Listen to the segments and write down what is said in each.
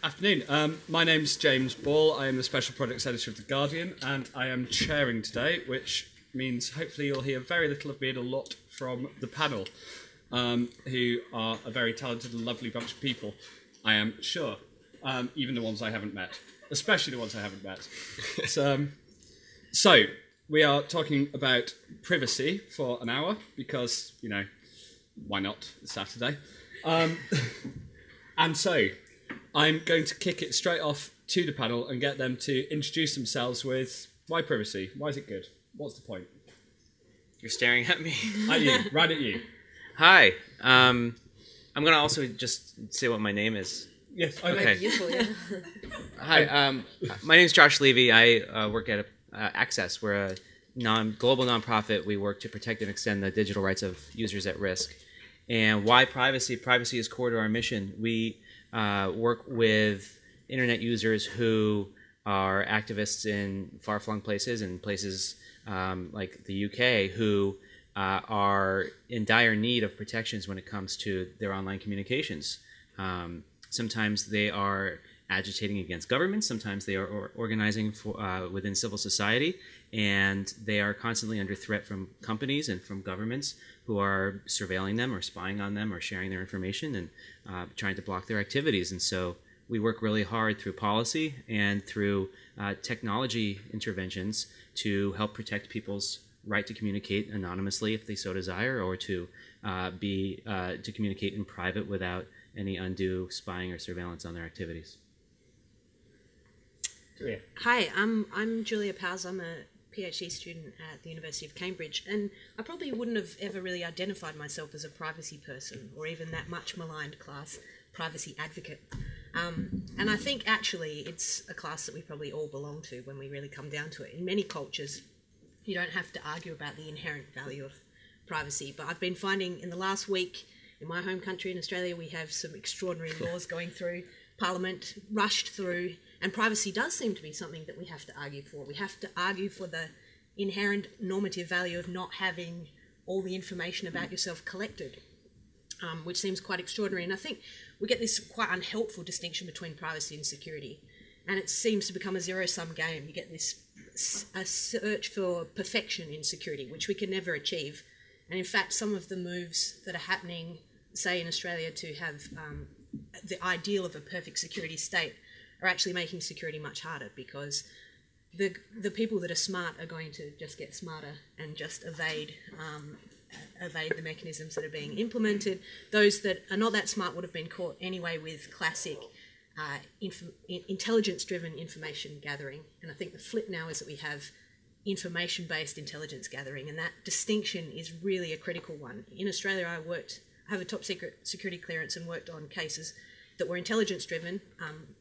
Afternoon. My name's James Ball. I am the Special Projects Editor of The Guardian, and I am chairing today, which means hopefully you'll hear very little of me and a lot from the panel, who are a very talented and lovely bunch of people, I am sure. Even the ones I haven't met, especially the ones I haven't met. So, we are talking about privacy for an hour, because, you know, why not? It's Saturday. And so, I'm going to kick it straight off to the panel and get them to introduce themselves with why privacy? Why is it good? What's the point? You're staring at me. At you, right at you. Hi. I'm going to also just say what my name is. Yes, okay. Useful, yeah. Hi, my name is Josh Levy. I work at Access. We're a global nonprofit. We work to protect and extend the digital rights of users at risk. And why privacy? Privacy is core to our mission. We work with internet users who are activists in far-flung places and places like the UK who are in dire need of protections when it comes to their online communications. Sometimes they are agitating against government, sometimes they are organizing within civil society, and they are constantly under threat from companies and from governments who are surveilling them or spying on them or sharing their information and trying to block their activities. And so we work really hard through policy and through technology interventions to help protect people's right to communicate anonymously if they so desire, or to communicate in private without any undue spying or surveillance on their activities. Julia. Hi, I'm Julia Powles. I'm a PhD student at the University of Cambridge, and I probably wouldn't have ever really identified myself as a privacy person, or even that much maligned class, privacy advocate. And I think actually it's a class that we probably all belong to when we really come down to it. In many cultures, you don't have to argue about the inherent value of privacy, but I've been finding in the last week, in my home country in Australia, we have some extraordinary laws going through Parliament, rushed through, and privacy does seem to be something that we have to argue for. We have to argue for the inherent normative value of not having all the information about yourself collected, which seems quite extraordinary. And I think we get this quite unhelpful distinction between privacy and security, and it seems to become a zero-sum game. You get this a search for perfection in security, which we can never achieve. And in fact, some of the moves that are happening, say in Australia, to have the ideal of a perfect security state are actually making security much harder, because the people that are smart are going to just get smarter and just evade the mechanisms that are being implemented. Those that are not that smart would have been caught anyway with classic intelligence-driven information gathering. And I think the flip now is that we have information-based intelligence gathering, and that distinction is really a critical one. In Australia, I have a top secret security clearance and worked on cases that were intelligence-driven,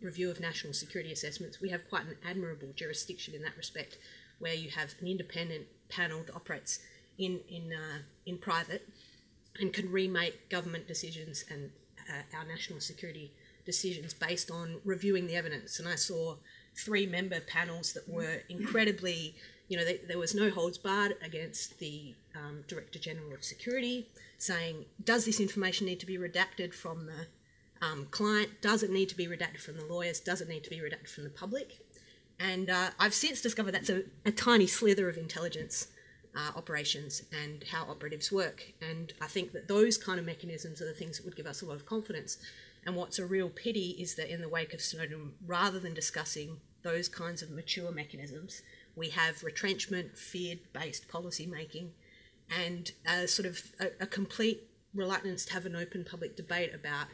review of national security assessments. We have quite an admirable jurisdiction in that respect, where you have an independent panel that operates in private and can remake government decisions and our national security decisions based on reviewing the evidence. And I saw 3-member panels that were incredibly, there was no holds barred against the Director General of Security, saying, does this information need to be redacted from the client? Does it need to be redacted from the lawyers? Does it need to be redacted from the public? And I've since discovered that's a tiny slither of intelligence operations and how operatives work. And I think that those kind of mechanisms are the things that would give us a lot of confidence. And what's a real pity is that in the wake of Snowden, rather than discussing those kinds of mature mechanisms, we have retrenchment, fear-based policy making, and a complete reluctance to have an open public debate about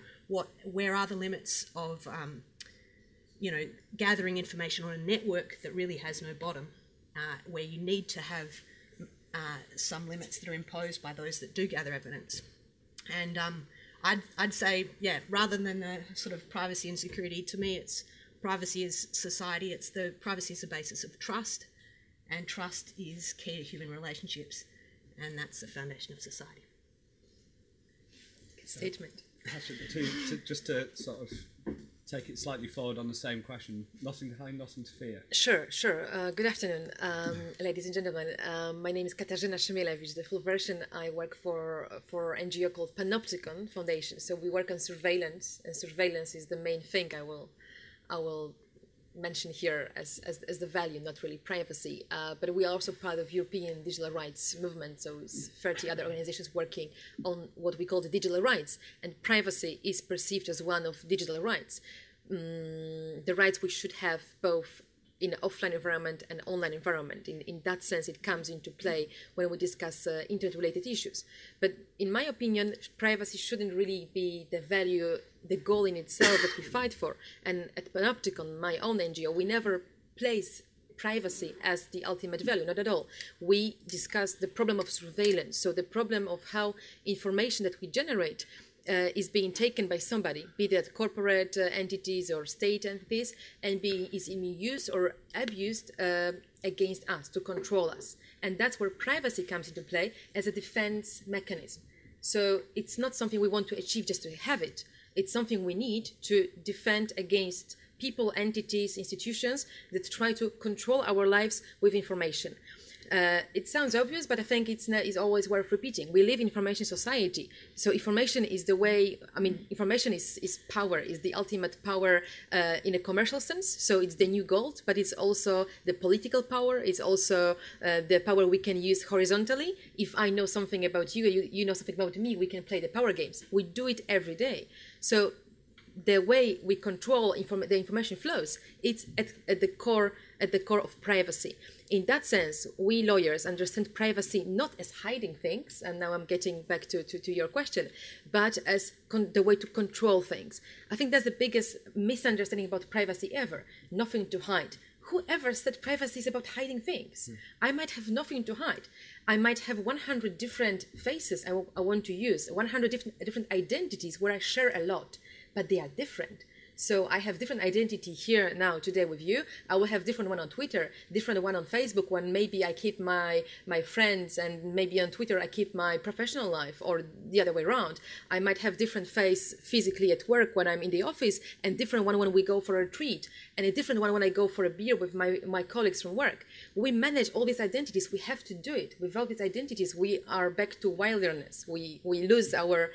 where are the limits of gathering information on a network that really has no bottom, where you need to have some limits that are imposed by those that do gather evidence. And I'd say, rather than the sort of privacy and security, to me it's privacy is society. Privacy is the basis of trust, and trust is key to human relationships, and that's the foundation of society. Good statement. Just to sort of take it slightly forward on the same question, nothing to hide, nothing to fear. Sure. Good afternoon, ladies and gentlemen. My name is Katarzyna Szymielewicz. The full version, I work for an NGO called Panoptykon Foundation. So we work on surveillance, and surveillance is the main thing I will I will mention here as the value, not really privacy. But we are also part of European digital rights movement, so it's 30 other organizations working on what we call the digital rights, and privacy is perceived as one of digital rights. The rights we should have both in an offline environment and online environment. In that sense, it comes into play when we discuss internet-related issues. But in my opinion, privacy shouldn't really be the value, the goal in itself that we fight for. And at Panoptykon, my own NGO, we never place privacy as the ultimate value, not at all. We discuss the problem of surveillance, so the problem of how information that we generate is being taken by somebody, be that corporate entities or state entities, and is in use or abused against us to control us. And that's where privacy comes into play as a defense mechanism. So it's not something we want to achieve just to have it. It's something we need to defend against people, entities, institutions that try to control our lives with information. It sounds obvious, but I think it's always worth repeating. We live in information society, so information is the way. I mean, information is power, is the ultimate power in a commercial sense. So it's the new gold, but it's also the political power. It's also the power we can use horizontally. If I know something about you, you know something about me, we can play the power games. We do it every day. So the way we control the information flows, it's at the core of privacy. In that sense, we lawyers understand privacy not as hiding things, and now I'm getting back to your question, but as the way to control things. I think that's the biggest misunderstanding about privacy ever. Nothing to hide. Whoever said privacy is about hiding things? I might have nothing to hide. I might have 100 different faces I want to use, 100 different identities where I share a lot, but they are different. So I have different identity here now today with you. I will have different one on Twitter, different one on Facebook, when maybe I keep my friends, and maybe on Twitter I keep my professional life, or the other way around. I might have different face physically at work when I'm in the office, and different one when we go for a treat, and a different one when I go for a beer with my colleagues from work. We manage all these identities. We have to do it. Without these identities, we are back to wilderness. We lose our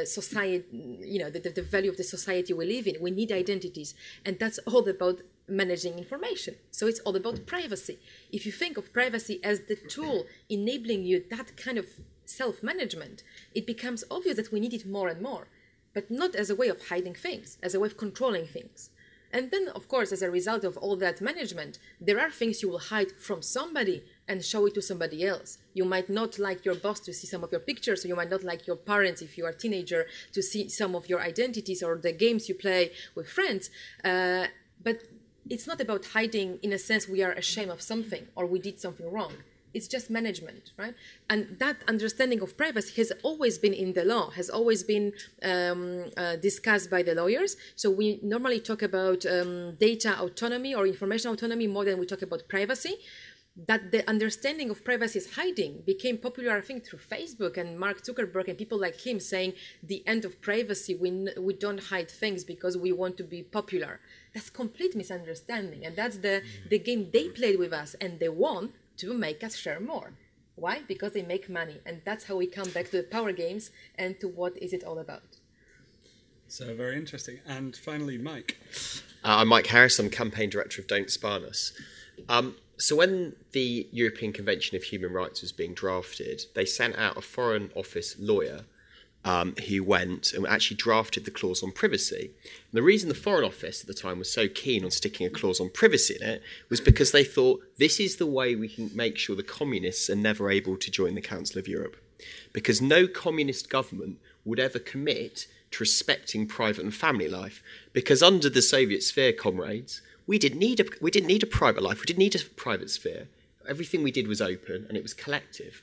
society, the value of the society we live in. We need identities, and that's all about managing information. So it's all about privacy. If you think of privacy as the tool enabling you that kind of self-management, it becomes obvious that we need it more and more, but not as a way of hiding things, as a way of controlling things. And then, of course, as a result of all that management, there are things you will hide from somebody and show it to somebody else. You might not like your boss to see some of your pictures, or you might not like your parents, if you are a teenager, to see some of your identities or the games you play with friends. But it's not about hiding in a sense we are ashamed of something or we did something wrong. It's just management, right? And that understanding of privacy has always been in the law, has always been discussed by the lawyers. So we normally talk about data autonomy or information autonomy more than we talk about privacy. That the understanding of privacy as hiding became popular, I think, through Facebook and Mark Zuckerberg and people like him saying the end of privacy, we don't hide things because we want to be popular. That's complete misunderstanding. And that's the game they played with us, and they won to make us share more. Why? Because they make money. And that's how we come back to the power games and to what is it all about. So very interesting. And finally, Mike. I'm Mike Harris. I'm campaign director of Don't Spy Us. So when the European Convention of Human Rights was being drafted, they sent out a Foreign Office lawyer who went and actually drafted the clause on privacy. And the reason the Foreign Office at the time was so keen on sticking a clause on privacy in it was because they thought this is the way we can make sure the communists are never able to join the Council of Europe. Because no communist government would ever commit to respecting private and family life. Because under the Soviet sphere, comrades, we didn't need a private life. We didn't need a private sphere. Everything we did was open and it was collective.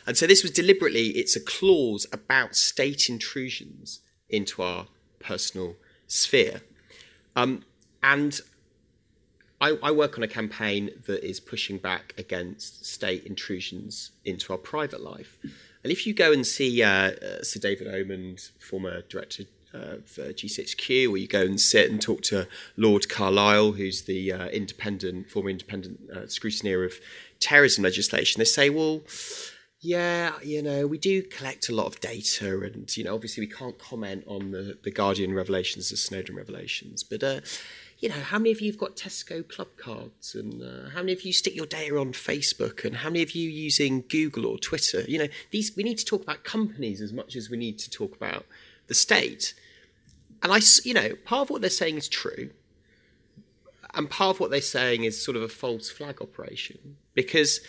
And so this was deliberately, it's a clause about state intrusions into our personal sphere. And I work on a campaign that is pushing back against state intrusions into our private life. And if you go and see Sir David Omand, former director for G6Q, or you go and sit and talk to Lord Carlisle, who's the former independent scrutineer of terrorism legislation, they say, well, yeah, we do collect a lot of data, and obviously we can't comment on the Guardian revelations, the Snowden revelations, but how many of you have got Tesco club cards, and how many of you stick your data on Facebook, and how many of you using Google or Twitter? We need to talk about companies as much as we need to talk about the state. And part of what they're saying is true, and part of what they're saying is sort of a false flag operation, because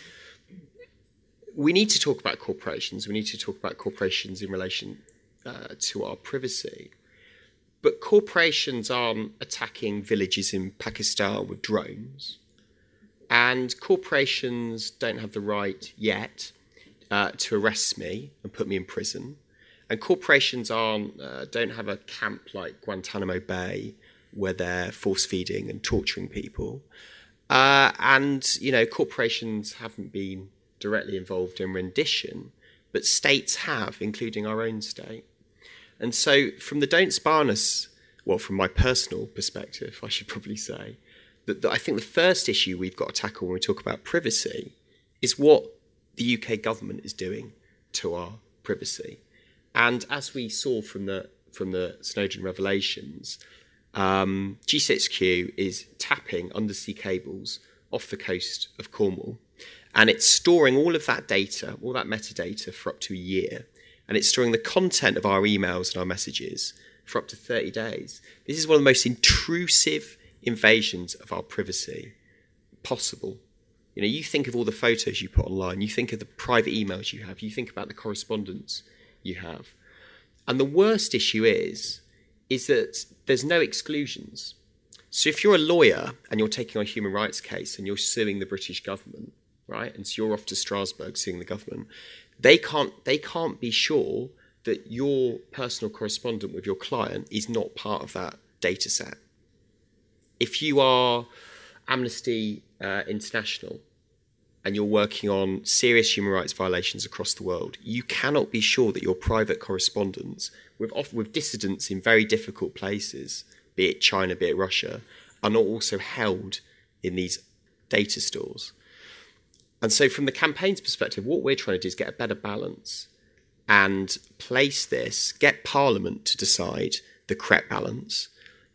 we need to talk about corporations. We need to talk about corporations in relation to our privacy. But corporations aren't attacking villages in Pakistan with drones. And corporations don't have the right yet to arrest me and put me in prison. And corporations don't have a camp like Guantanamo Bay where they're force feeding and torturing people. Corporations haven't been directly involved in rendition, but states have, including our own state. And so from the Don't Spy Us, from my personal perspective, I should probably say, that I think the first issue we've got to tackle when we talk about privacy is what the UK government is doing to our privacy. And as we saw from the Snowden revelations, G6Q is tapping undersea cables off the coast of Cornwall, and it's storing all of that data, all that metadata, for up to a year. And it's storing the content of our emails and our messages for up to 30 days. This is one of the most intrusive invasions of our privacy possible. You think of all the photos you put online, you think of the private emails you have, you think about the correspondence you have. And the worst issue is that there's no exclusions. So if you're a lawyer and you're taking on a human rights case and you're suing the British government, right, and so you're off to Strasbourg suing the government, they can't be sure that your personal correspondent with your client is not part of that data set. If you are Amnesty International and you're working on serious human rights violations across the world, you cannot be sure that your private correspondence with dissidents in very difficult places, be it China, be it Russia, are not also held in these data stores. And so from the campaign's perspective, what we're trying to do is get a better balance and place this, get Parliament to decide the correct balance,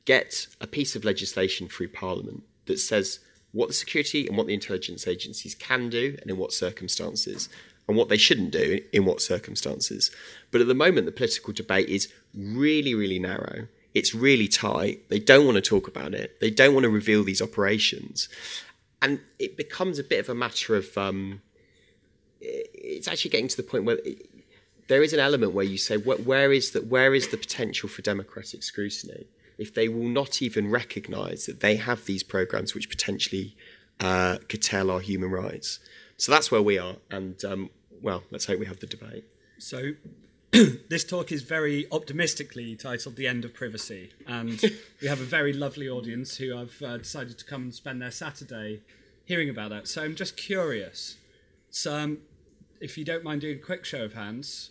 get a piece of legislation through Parliament that says what the security and what the intelligence agencies can do and in what circumstances, and what they shouldn't do in what circumstances. But at the moment, the political debate is really, really narrow. It's really tight. They don't want to talk about it. They don't want to reveal these operations. And it becomes a bit of a matter of, it's actually getting to the point where there is an element where you say, where is the potential for democratic scrutiny if they will not even recognise that they have these programmes which potentially curtail our human rights? So that's where we are. And, let's hope we have the debate. So this talk is very optimistically titled The End of Privacy, and we have a very lovely audience who have decided to come and spend their Saturday hearing about that. So I'm just curious. So if you don't mind doing a quick show of hands,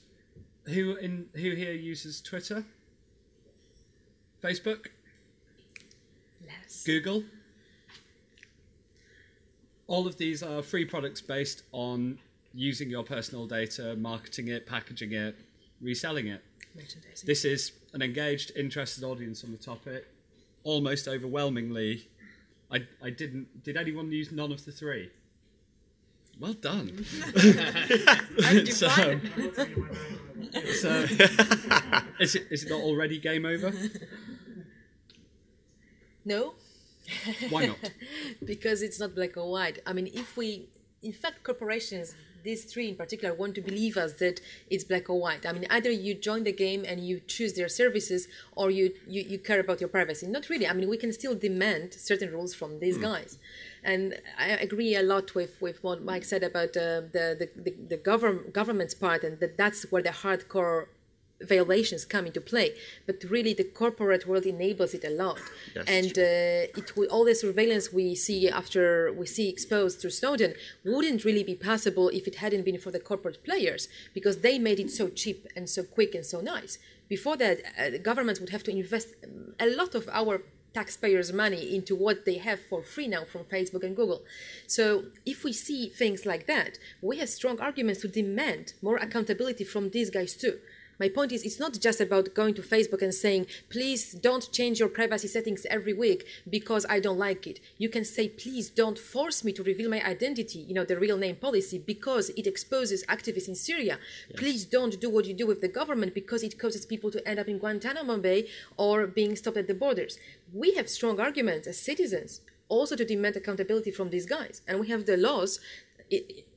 who here uses Twitter? Facebook? Less. Google? All of these are free products based on using your personal data, marketing it, packaging it, reselling it. Merchandising. This is an engaged, interested audience on the topic. Almost overwhelmingly, did anyone use none of the three? Well done. so is it not already game over? No. Why not? Because it's not black or white. I mean, in fact, corporations, these three in particular, want to believe us that it's black or white. I mean, either you join the game and you choose their services, or you care about your privacy. Not really. I mean, we can still demand certain rules from these guys. And I agree a lot with what Mike said about the government's part, and that's where the hardcore violations come into play. But really, the corporate world enables it a lot. Yes, and all the surveillance we see exposed through Snowden wouldn't really be possible if it hadn't been for the corporate players, because they made it so cheap and so quick and so nice. Before that, governments would have to invest a lot of our taxpayers' money into what they have for free now from Facebook and Google. So if we see things like that, we have strong arguments to demand more accountability from these guys too. My point is, it's not just about going to Facebook and saying, please don't change your privacy settings every week because I don't like it. You can say, please don't force me to reveal my identity, the real name policy, because it exposes activists in Syria. Yes. Please don't do what you do with the government because it causes people to end up in Guantanamo Bay or being stopped at the borders. We have strong arguments as citizens also to demand accountability from these guys. And we have the laws.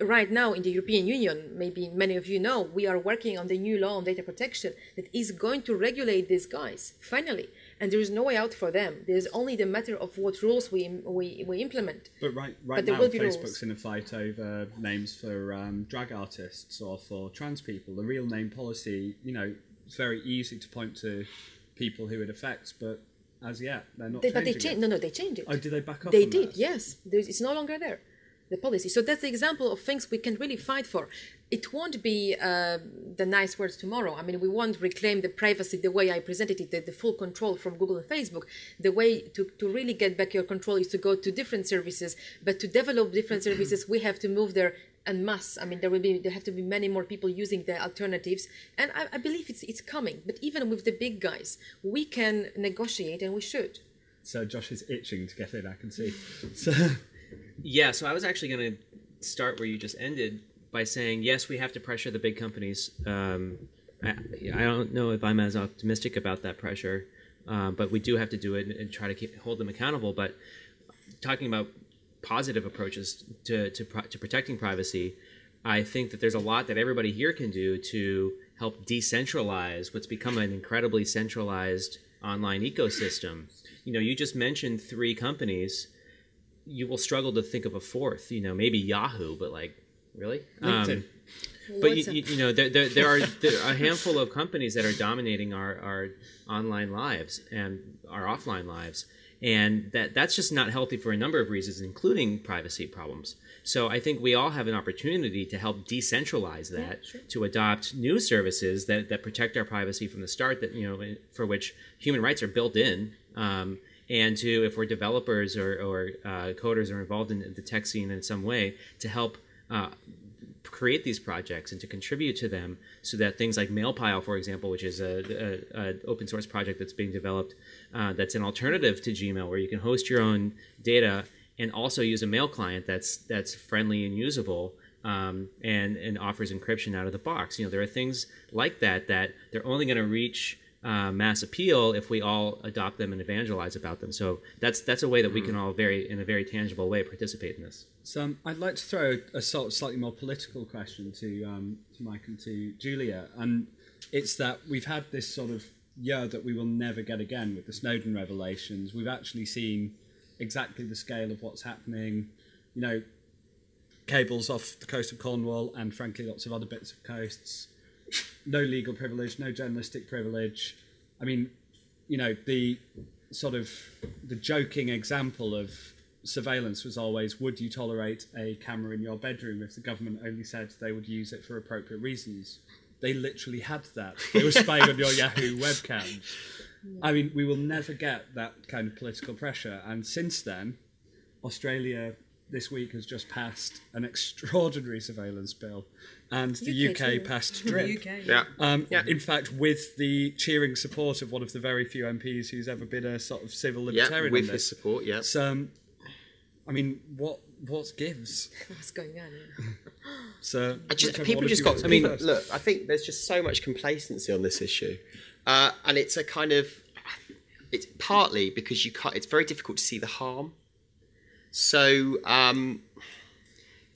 Right now in the European Union, maybe many of you know, we are working on the new law on data protection that is going to regulate these guys, finally. And there is no way out for them. There's only the matter of what rules we implement. But right now, Facebook's in a fight over names for drag artists or for trans people. The real name policy, it's very easy to point to people who it affects, but as yet, they're not changing it. No, they changed it. Oh, did they back up They on did, that? yes. It's no longer there. The policy. So that's the example of things we can really fight for. It won't be the nice words tomorrow. I mean, we won't reclaim the privacy the way I presented it, the full control from Google and Facebook. The way to really get back your control is to go to different services. But to develop different services, we have to move there en masse. I mean, there have to be many more people using the alternatives. And I believe it's coming. But even with the big guys, we can negotiate, and we should. So Josh is itching to get in, I can see. Yeah, so I was actually going to start where you just ended by saying, yes, we have to pressure the big companies. I don't know if I'm as optimistic about that pressure, but we do have to do it and try to hold them accountable. But talking about positive approaches to protecting privacy, I think that there's a lot that everybody here can do to help decentralize what's become an incredibly centralized online ecosystem. You just mentioned 3 companies. You will struggle to think of a fourth, maybe Yahoo, but really? But there are a handful of companies that are dominating our online lives and our offline lives, and that's just not healthy for a number of reasons, including privacy problems. So I think we all have an opportunity to help decentralize that, to adopt new services that protect our privacy from the start, that for which human rights are built in. And to, if we're developers or coders or involved in the tech scene in some way, to help create these projects and to contribute to them, so that things like MailPile, for example, which is an open source project that's being developed, that's an alternative to Gmail, where you can host your own data and also use a mail client that's friendly and usable, and offers encryption out of the box. There are things like that they're only going to reach mass appeal if we all adopt them and evangelize about them. So that's a way that we can all in a very tangible way participate in this. So I'd like to throw a sort of slightly more political question to Mike and to Julia, and it's that we've had this sort of year that we will never get again with the Snowden revelations. We've actually seen exactly the scale of what's happening. Cables off the coast of Cornwall and frankly lots of other bits of coasts. No legal privilege, no journalistic privilege. I mean, the sort of the joking example of surveillance was always, would you tolerate a camera in your bedroom if the government only said they would use it for appropriate reasons? They literally had that. They were spying on your Yahoo webcam. I mean, we will never get that kind of political pressure. And since then, Australia this week has just passed an extraordinary surveillance bill, and the UK passed DRIP. In fact, with the cheering support of one of the very few MPs who's ever been a sort of civil libertarian. With his support, yeah. So, I mean, what gives? What's going on? So, people just got. I mean, look, I think there's just so much complacency on this issue, and it's a kind of. It's partly because it's very difficult to see the harm. So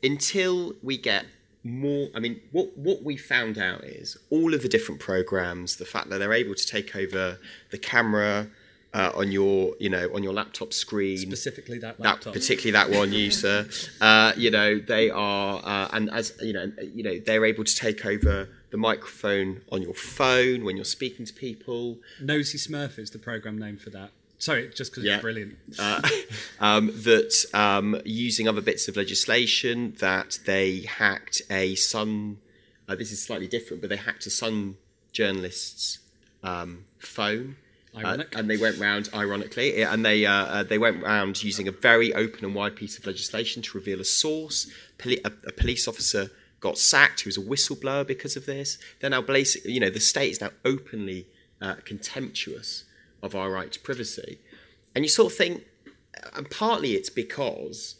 until we get more, I mean, what we found out is all of the different programs, the fact that they're able to take over the camera on your laptop screen, specifically that laptop, particularly that one user, they are, and as they're able to take over the microphone on your phone when you're speaking to people. Nosy Smurf is the program name for that. Sorry, just because it's brilliant. That using other bits of legislation, that they hacked a Sun. This is slightly different, but they hacked a Sun journalist's phone. Ironic. And they went round, ironically, and they went round using a very open and wide piece of legislation to reveal a source. A police officer got sacked, who was a whistleblower because of this. They're now basically, the state is now openly contemptuous of our right to privacy. And you sort of think, and partly it's because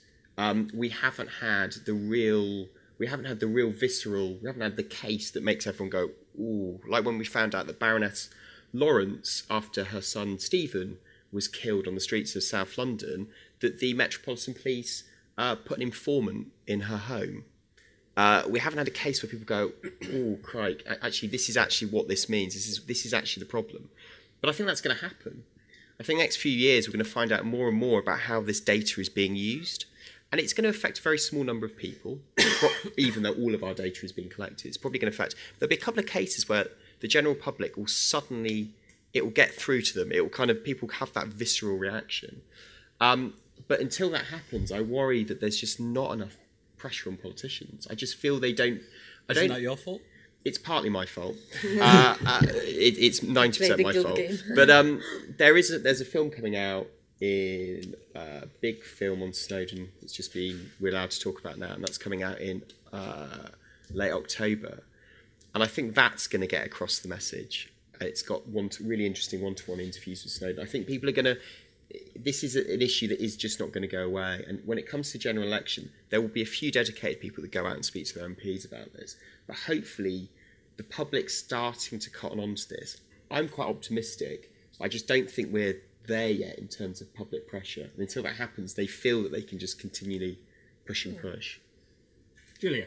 we haven't had the real visceral, we haven't had the case that makes everyone go, ooh, like when we found out that Baroness Lawrence, after her son Stephen was killed on the streets of South London, that the Metropolitan Police put an informant in her home. We haven't had a case where people go, oh, crike, actually, this is actually what this means. This is actually the problem. But I think that's going to happen. I think the next few years we're going to find out more and more about how this data is being used. And it's going to affect a very small number of people, even though all of our data is being collected. It's probably going to affect... There'll be a couple of cases where the general public will suddenly... It will get through to them. It will people have that visceral reaction. But until that happens, I worry that there's just not enough pressure on politicians. I just feel they don't... Isn't that your fault? It's partly my fault. It's 90% my fault. But there's a film coming out in a big film on Snowden that's we're allowed to talk about now, and that's coming out in late October. And I think that's going to get across the message. It's got really interesting one-to-one interviews with Snowden. I think people are going to... This is an issue that is just not going to go away. And when it comes to general election, there will be a few dedicated people that go out and speak to their MPs about this. But hopefully, the public's starting to cotton on to this. I'm quite optimistic. I just don't think we're there yet in terms of public pressure. And until that happens, they feel that they can just continually push and push. Julia?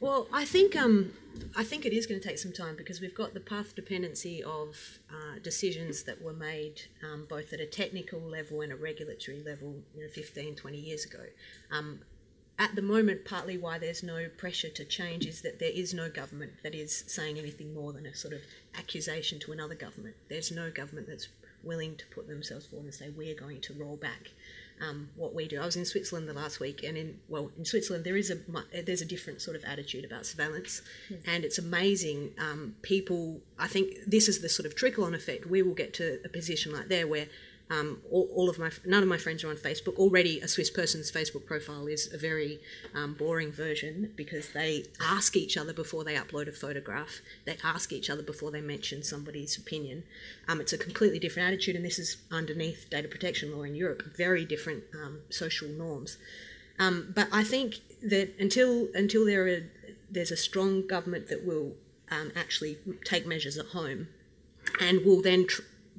Well, I think it is going to take some time because we've got the path dependency of decisions that were made both at a technical level and a regulatory level 15, 20 years ago. At the moment, partly why there's no pressure to change is that there is no government that is saying anything more than a sort of accusation to another government. There's no government that's willing to put themselves forward and say, we're going to roll back what we do. I was in Switzerland the last week, and in Switzerland there's a different sort of attitude about surveillance, and it's amazing. People, I think this is the sort of trickle-on effect. We will get to a position like there where none of my friends are on Facebook. Already a Swiss person's Facebook profile is a very boring version because they ask each other before they upload a photograph. They ask each other before they mention somebody's opinion. It's a completely different attitude, and this is underneath data protection law in Europe, very different social norms. But I think that until there's a strong government that will actually take measures at home and will then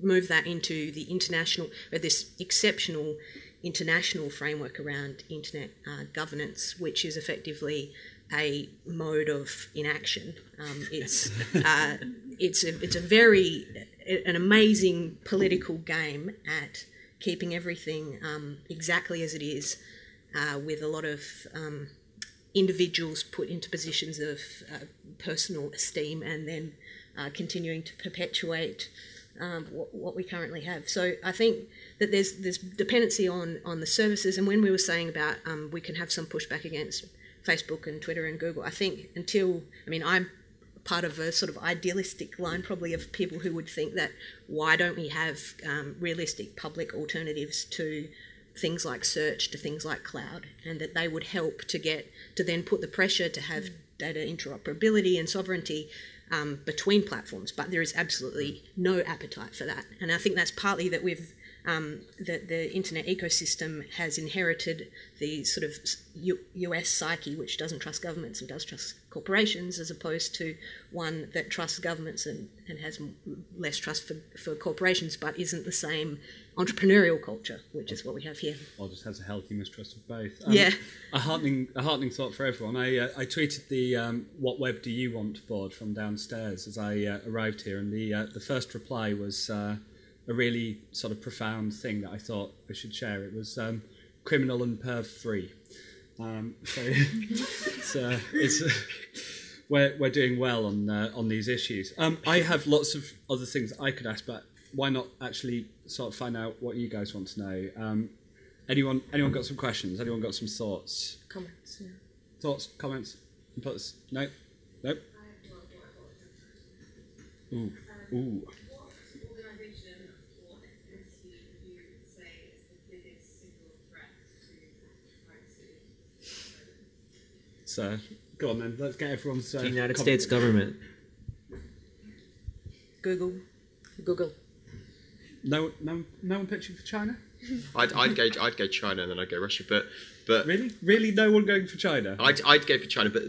move that into the international, or this exceptional international framework around internet governance, which is effectively a mode of inaction. It's an amazing political game at keeping everything exactly as it is, with a lot of individuals put into positions of personal esteem and then continuing to perpetuate what we currently have. So I think that there's dependency on the services, and when we were saying about we can have some pushback against Facebook and Twitter and Google, I think I'm part of a sort of idealistic line probably of people who would think that why don't we have realistic public alternatives to things like search, to things like cloud, and that they would help to then put the pressure to have data interoperability and sovereignty between platforms, but there is absolutely no appetite for that. And I think that's partly that the internet ecosystem has inherited the sort of US psyche, which doesn't trust governments and does trust corporations, as opposed to one that trusts governments and has less trust for corporations, but isn't the same entrepreneurial culture, which is what we have here. Or just has a healthy mistrust of both. Yeah. A heartening thought for everyone. I tweeted the "What Web Do You Want" board from downstairs as I arrived here, and the first reply was a really sort of profound thing that I thought I should share. It was criminal and perv free. We're doing well on these issues. I have lots of other things I could ask, but why not actually sort of find out what you guys want to know? Anyone got some questions? Anyone got some thoughts? Comments, yeah. Thoughts, comments, inputs? No? Nope? Ooh. Ooh. What organisation or entity would you say is the biggest single threat to privacy? So, Go on then, let's get everyone's... The United States government. Google. No one pitching for China? I'd go China and then I'd go Russia, but Really, no one going for China? I'd go for China, but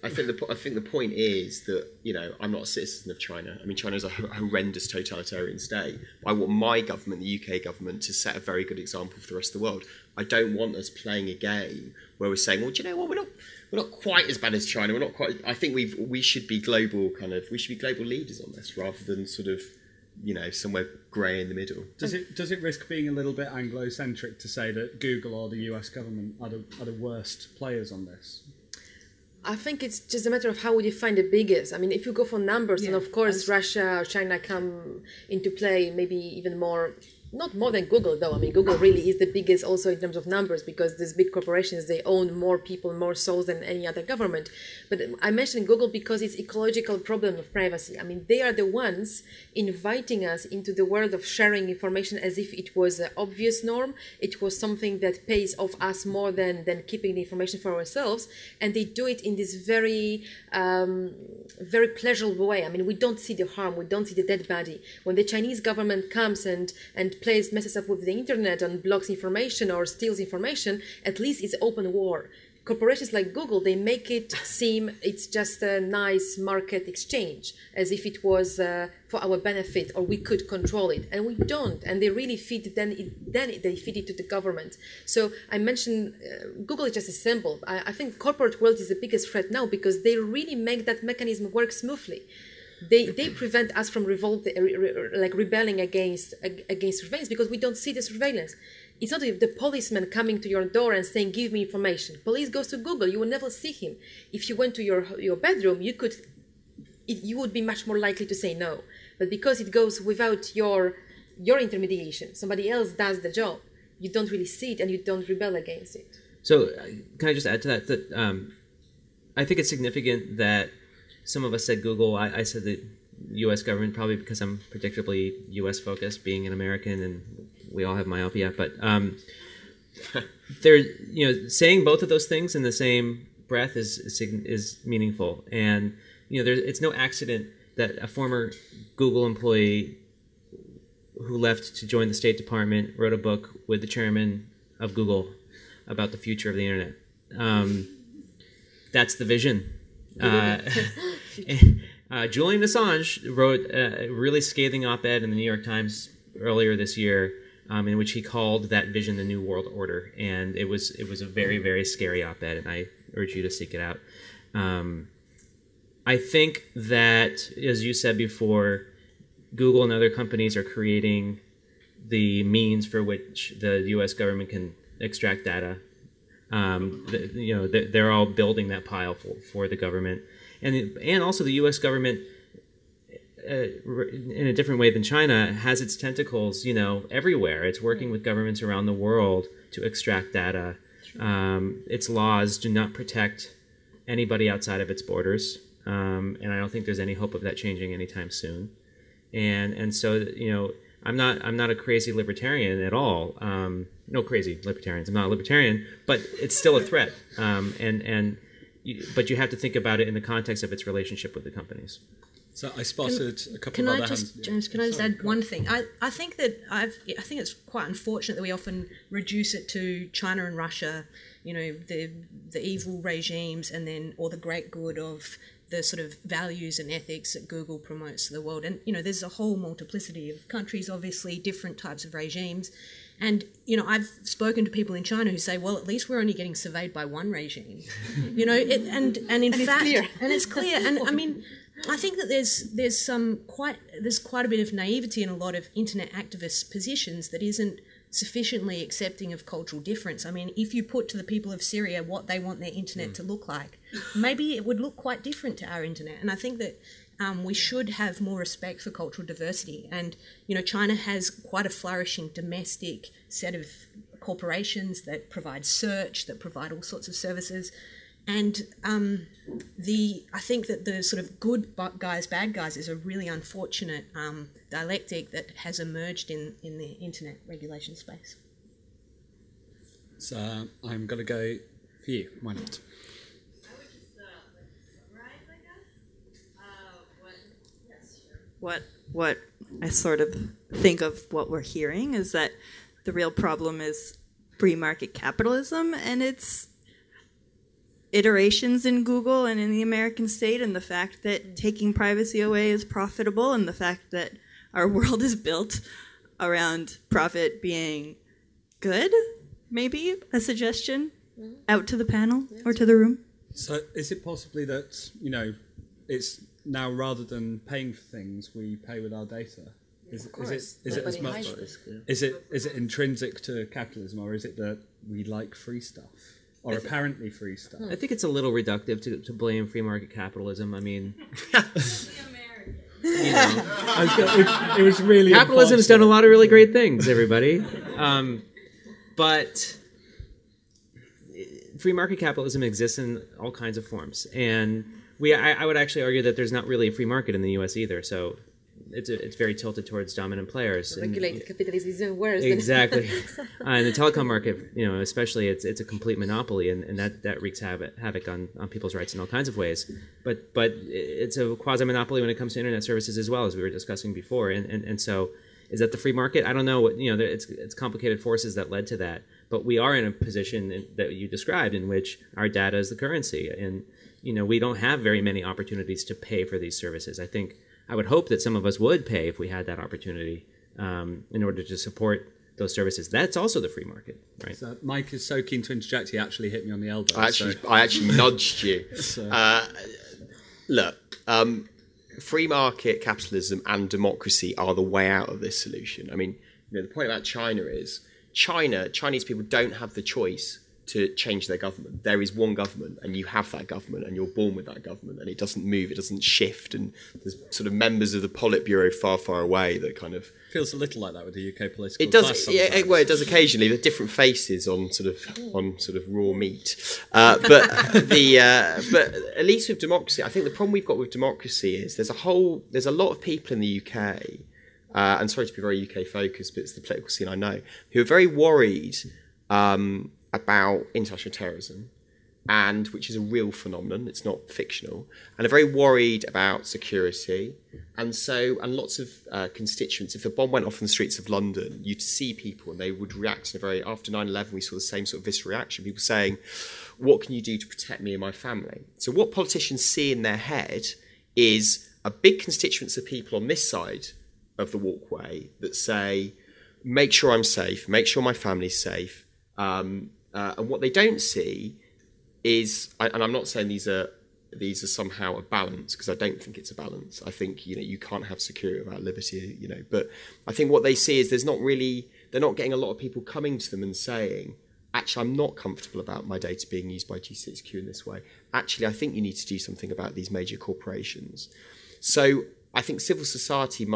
I think the point is that, you know, I'm not a citizen of China. I mean, China is a horrendous totalitarian state. I want my government, the UK government, to set a very good example for the rest of the world. I don't want us playing a game where we're saying, well, do you know what, we're not quite as bad as China. We're not quite. I think we should be global leaders on this rather than sort of, you know, somewhere grey in the middle. Does it risk being a little bit Anglo-centric to say that Google or the US government are the worst players on this? I think it's just a matter of how would you find the biggest. I mean, if you go for numbers, then of course Russia or China come into play, maybe even more, not more than Google though. I mean, Google really is the biggest also in terms of numbers because these big corporations, they own more people, more souls than any other government. But I mentioned Google because it's ecological problem of privacy. I mean, they are the ones inviting us into the world of sharing information as if it was an obvious norm. It was something that pays off us more than keeping the information for ourselves. And they do it in this very, very pleasurable way. I mean, we don't see the harm. We don't see the dead body. When the Chinese government comes and messes up with the internet and blocks information or steals information, at least it's open war. Corporations like Google, they make it seem it's just a nice market exchange, as if it was for our benefit or we could control it, and we don't. And they really feed they feed it to the government. So I mentioned Google is just a symbol. I think corporate world is the biggest threat now because they really make that mechanism work smoothly. They prevent us from rebelling against surveillance because we don't see the surveillance. It's not the policeman coming to your door and saying, give me information. Police goes to Google, you will never see him. If you went to your bedroom, you would be much more likely to say no. But because it goes without your intermediation, somebody else does the job, you don't really see it and you don't rebel against it. So can I just add to that I think it's significant that some of us said Google. I said the U.S. government, probably because I'm predictably U.S. focused, being an American, and we all have myopia. But saying both of those things in the same breath is meaningful. And it's no accident that a former Google employee who left to join the State Department wrote a book with the chairman of Google about the future of the internet. That's the vision. Julian Assange wrote a really scathing op-ed in the New York Times earlier this year, in which he called that vision the New World Order, and it was a very, very scary op-ed, and I urge you to seek it out. I think that, as you said before, Google and other companies are creating the means for which the U.S. government can extract data. They're all building that pile for the government, and also the U.S. government, in a different way than China, has its tentacles, everywhere. It's working with governments around the world to extract data. Its laws do not protect anybody outside of its borders, and I don't think there's any hope of that changing anytime soon. And so I'm not a crazy libertarian at all. No crazy libertarians. I'm not a libertarian, but it's still a threat. But you have to think about it in the context of its relationship with the companies. So I spotted a couple of other hands. James, can I just add one thing? I think it's quite unfortunate that we often reduce it to China and Russia, the evil regimes, or the great good of the sort of values and ethics that Google promotes to the world. And, there's a whole multiplicity of countries, obviously, different types of regimes. And, I've spoken to people in China who say, well, at least we're only getting surveyed by one regime. And in fact, it's clear. And I mean, I think that there's quite a bit of naivety in a lot of internet activists' positions that isn't sufficiently accepting of cultural difference. I mean, if you put to the people of Syria what they want their internet to look like, maybe it would look quite different to our internet. And I think that we should have more respect for cultural diversity. And, China has quite a flourishing domestic set of corporations that provide search, that provide all sorts of services. And I think that the sort of good guys, bad guys is a really unfortunate dialectic that has emerged in the internet regulation space. So I'm going to go for you. Why not? what I sort of think of what we're hearing is that the real problem is free market capitalism and its iterations in Google and in the American state, and the fact that taking privacy away is profitable, and the fact that our world is built around profit being good. Maybe a suggestion out to the panel or to the room. So is it possibly that, it's now rather than paying for things, we pay with our data? Is it as much? Is it intrinsic to capitalism, or is it that we like free stuff, or apparently free stuff? I think it's a little reductive to blame free market capitalism. I mean, it was really capitalism's done a lot of really great things, everybody. But free market capitalism exists in all kinds of forms, and I would actually argue that there's not really a free market in the U.S. either. So it's very tilted towards dominant players. Regulated capitalism is even worse. Exactly. In the telecom market, especially, it's a complete monopoly, and that wreaks havoc on people's rights in all kinds of ways. But it's a quasi monopoly when it comes to internet services as well, as we were discussing before. And so, is that the free market? I don't know. It's complicated forces that led to that. But we are in a position that you described in which our data is the currency, and we don't have very many opportunities to pay for these services. I would hope that some of us would pay if we had that opportunity in order to support those services. That's also the free market, right? So Mike is so keen to interject, he actually hit me on the elbow. I actually nudged you. Look, free market capitalism and democracy are the way out of this solution. I mean, the point about China is Chinese people don't have the choice to change their government. There is one government, and you have that government, and you're born with that government, and it doesn't move, it doesn't shift, and there's sort of members of the Politburo far, far away that kind of... Feels a little like that with the UK political it does, class yeah, sometimes. Well, it does occasionally. There are different faces on sort of raw meat. But at least with democracy, I think the problem we've got with democracy is there's a lot of people in the UK, and sorry to be very UK focused, but it's the political scene I know, who are very worried about international terrorism, and which is a real phenomenon, it's not fictional, and are very worried about security. And lots of constituents, if a bomb went off in the streets of London, you'd see people and they would react in after 9/11 we saw the same sort of visceral reaction, people saying, what can you do to protect me and my family? So what politicians see in their head is a big constituents of people on this side of the walkway that say, make sure I'm safe, make sure my family's safe, and what they don't see is, and I'm not saying these are somehow a balance, because I don't think it's a balance. I think you can't have security without liberty. But I think what they see is they're not getting a lot of people coming to them and saying, actually, I'm not comfortable about my data being used by G6Q in this way. Actually, I think you need to do something about these major corporations. So I think civil society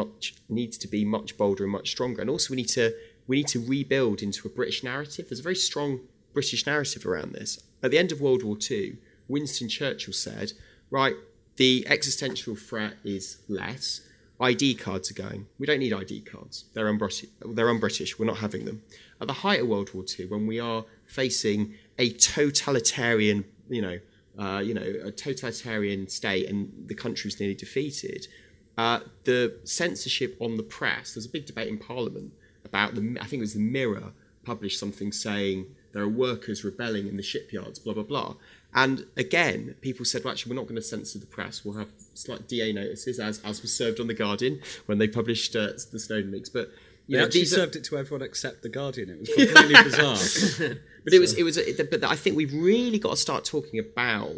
needs to be much bolder and much stronger, and also we need to rebuild into a British narrative. There's a very strong British narrative around this. At the end of World War II, Winston Churchill said, right, the existential threat is less. ID cards are going. We don't need ID cards. They're un-British. We're not having them. At the height of World War II, when we are facing a totalitarian, a totalitarian state, and the country was nearly defeated, the censorship on the press. There's a big debate in Parliament about I think it was the Mirror published something saying there are workers rebelling in the shipyards, blah, blah, blah. And again, people said, well, actually, we're not going to censor the press. We'll have slight DA notices, as was served on The Guardian when they published the Snowden leaks. But they actually served it to everyone except The Guardian. It was completely bizarre. But but I think we've really got to start talking about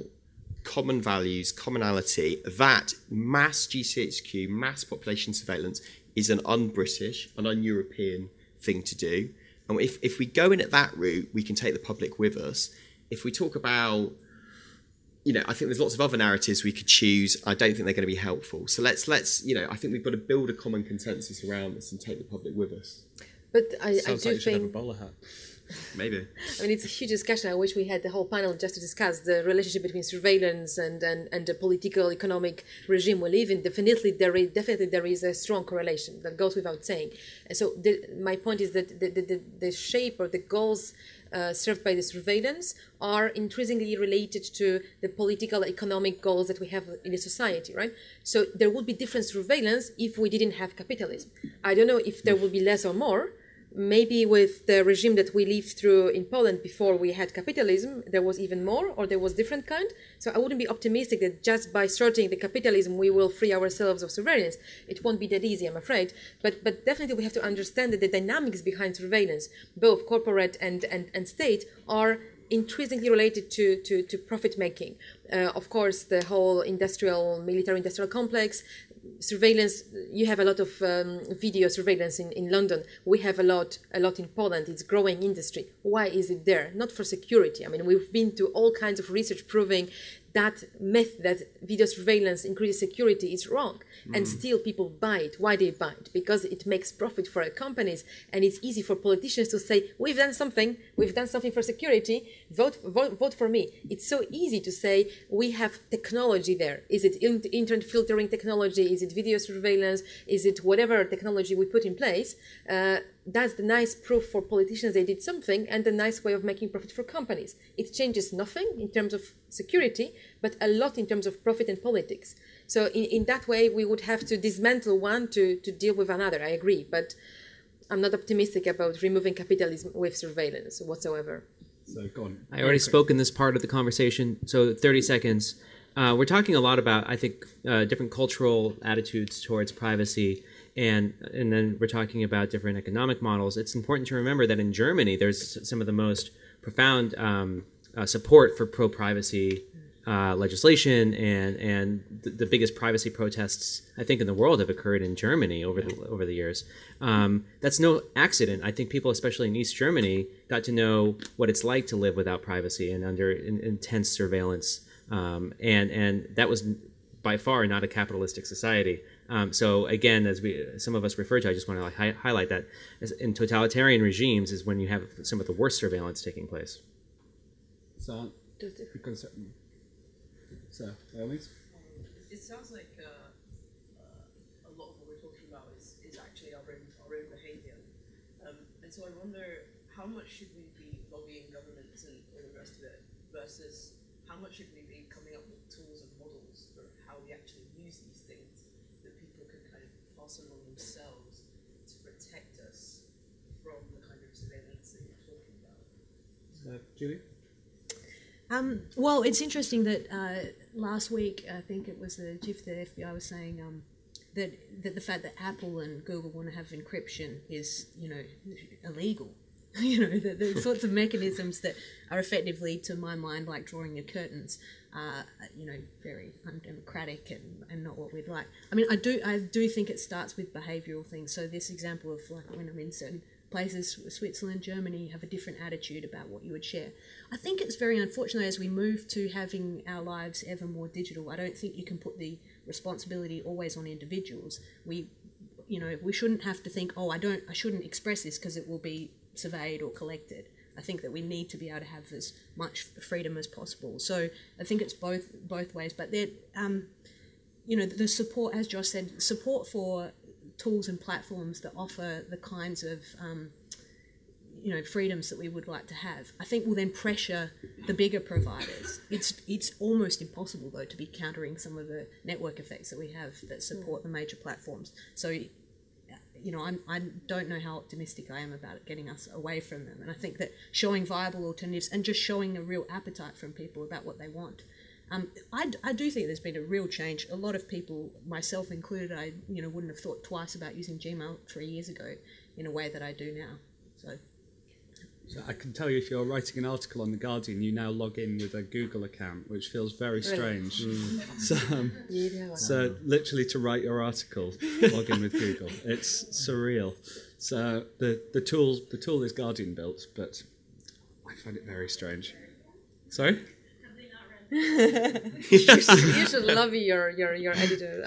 common values, commonality, that mass GCHQ, mass population surveillance is an un-British, an un-European thing to do. And if we go in at that route, we can take the public with us. If we talk about, I think there's lots of other narratives we could choose. I don't think they're going to be helpful. So let's I think we've got to build a common consensus around this and take the public with us. But I Sounds do like you should have a think bowler hat. Maybe. I mean, it's a huge discussion. I wish we had the whole panel just to discuss the relationship between surveillance and the political, economic regime we live in. Definitely there is a strong correlation that goes without saying. And so my point is that the shape or the goals served by the surveillance are intrinsically related to the political, economic goals that we have in the society, right? So there would be different surveillance if we didn't have capitalism. I don't know if there would be less or more. Maybe with the regime that we lived through in Poland before we had capitalism, there was even more, or there was different kind. So I wouldn't be optimistic that just by sorting the capitalism we will free ourselves of surveillance. It won't be that easy, I'm afraid. But definitely we have to understand that the dynamics behind surveillance, both corporate and state, are intrinsically related to profit making. Of course, the whole military-industrial complex, surveillance, you have a lot of video surveillance in London. We have a lot in Poland. It's growing industry. Why is it there? Not for security. I mean, we've been to all kinds of research proving that myth that video surveillance increases security is wrong. And still people buy it. Why they buy it? Because it makes profit for companies, and it's easy for politicians to say, we've done something for security, vote for me. It's so easy to say, we have technology there. Is it internet filtering technology? Is it video surveillance? Is it whatever technology we put in place? That's the nice proof for politicians they did something, and the nice way of making profit for companies. It changes nothing in terms of security, but a lot in terms of profit and politics. So in that way, we would have to dismantle one to deal with another. I agree, but I'm not optimistic about removing capitalism with surveillance whatsoever. So go on. I already spoke in this part of the conversation, so 30 seconds. We're talking a lot about, I think, different cultural attitudes towards privacy, and then we're talking about different economic models. It's important to remember that in Germany, there's some of the most profound support for pro-privacy legislation, and the biggest privacy protests, I think, in the world have occurred in Germany over the years. That's no accident. I think people, especially in East Germany, got to know what it's like to live without privacy and under intense surveillance. And that was by far not a capitalistic society. So again, as some of us refer to, I just want to highlight that in totalitarian regimes is when you have some of the worst surveillance taking place. So, Elise? It sounds like a lot of what we're talking about is actually our own behaviour. And so I wonder, how much should we be lobbying governments and all the rest of it versus how much should we be coming up with tools and models for how we actually use these things that people can kind of pass along themselves to protect us from the kind of surveillance that you're talking about? Julie? Well, it's interesting that last week, I think it was the FBI was saying that the fact that Apple and Google want to have encryption is, illegal. The sorts of mechanisms that are effectively, to my mind, like drawing your curtains, very undemocratic and not what we'd like. I mean, I do think it starts with behavioural things. So this example of like when I'm in certain places, Switzerland, Germany, you have a different attitude about what you would share. I think it's very unfortunate as we move to having our lives ever more digital. I don't think you can put the responsibility always on individuals. We shouldn't have to think, I shouldn't express this because it will be surveyed or collected. I think that we need to be able to have as much freedom as possible. So I think it's both ways. But there, the support, as Josh said, support for tools and platforms that offer the kinds of freedoms that we would like to have, I think will then pressure the bigger providers. It's almost impossible though to be countering some of the network effects that we have that support the major platforms. So I don't know how optimistic I am about it getting us away from them. And I think that showing viable alternatives and just showing a real appetite from people about what they want. I do think there's been a real change. A lot of people, myself included, I wouldn't have thought twice about using Gmail 3 years ago in a way that I do now. So I can tell you, if you're writing an article on The Guardian, you now log in with a Google account, which feels very strange. So literally to write your article, log in with Google. It's surreal. So the tool is Guardian built, but I find it very strange. Sorry? You should lobby your editor.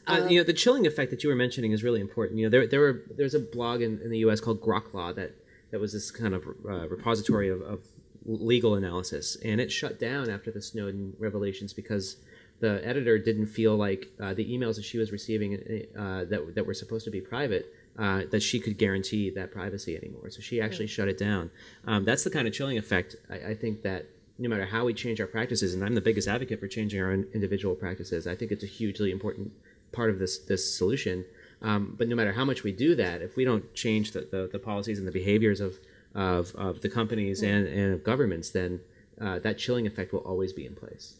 The chilling effect that you were mentioning is really important. There's a blog in the U.S. called Grok Law that that was this kind of repository of legal analysis, and it shut down after the Snowden revelations because the editor didn't feel like the emails that she was receiving that were supposed to be private, that she could guarantee that privacy anymore. So she actually shut it down. That's the kind of chilling effect. I think that no matter how we change our practices, and I'm the biggest advocate for changing our individual practices, I think it's a hugely important part of this solution. But no matter how much we do that, if we don't change the policies and the behaviors of the companies and of governments, then that chilling effect will always be in place.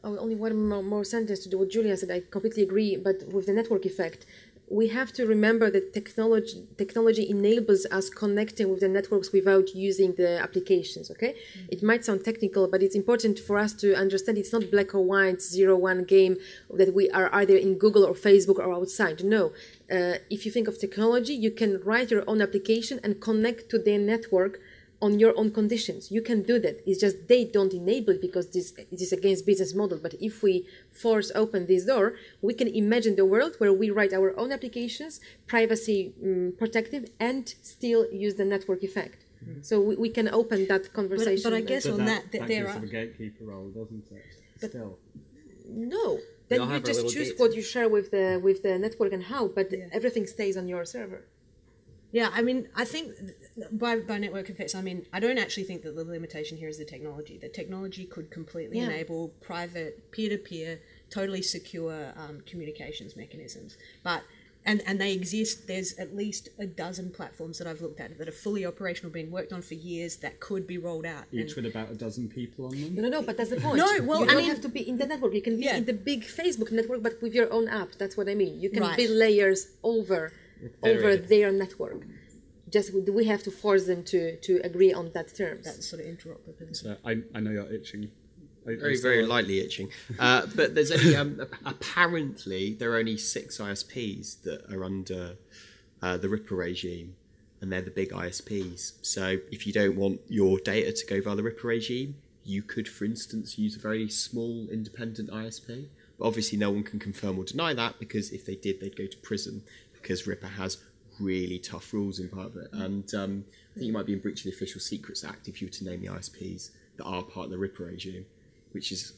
Oh, only one more sentence to do what Julia said. I completely agree, but with the network effect, we have to remember that technology enables us connecting with the networks without using the applications, okay? It might sound technical, but it's important for us to understand it's not black or white, 0-1 game that we are either in Google or Facebook or outside. No. If you think of technology, you can write your own application and connect to their network on your own conditions. You can do that. It's just they don't enable it because it is against business model. But if we force open this door, we can imagine the world where we write our own applications, privacy protective, and still use the network effect. Mm-hmm. So we can open that conversation. But I guess on that there are a gatekeeper role, doesn't it? Still. No. Then you just choose what you share with the network and how, but everything stays on your server. Yeah, I mean, I think by network effects, I mean, I don't actually think that the limitation here is the technology. The technology could completely enable private, peer-to-peer, totally secure communications mechanisms. But and they exist. There's at least a dozen platforms that I've looked at that are fully operational, being worked on for years, that could be rolled out. Each with about a dozen people on them? No, but that's the point. No, well, you don't have to be in the network. You can be in the big Facebook network, but with your own app. That's what I mean. You can build layers over their network. Just we have to force them to agree on that terms. That's sort of interoperability. So I know you're itching. Very lightly itching. But there's only apparently there are only 6 ISPs that are under the RIPA regime, and they're the big ISPs. So if you don't want your data to go via the RIPA regime, you could, for instance, use a very small independent ISP. But obviously no one can confirm or deny that, because if they did, they'd go to prison, because RIPA has really tough rules in part of it. And I think you might be in breach of the Official Secrets Act if you were to name the ISPs that are part of the RIPA regime, which is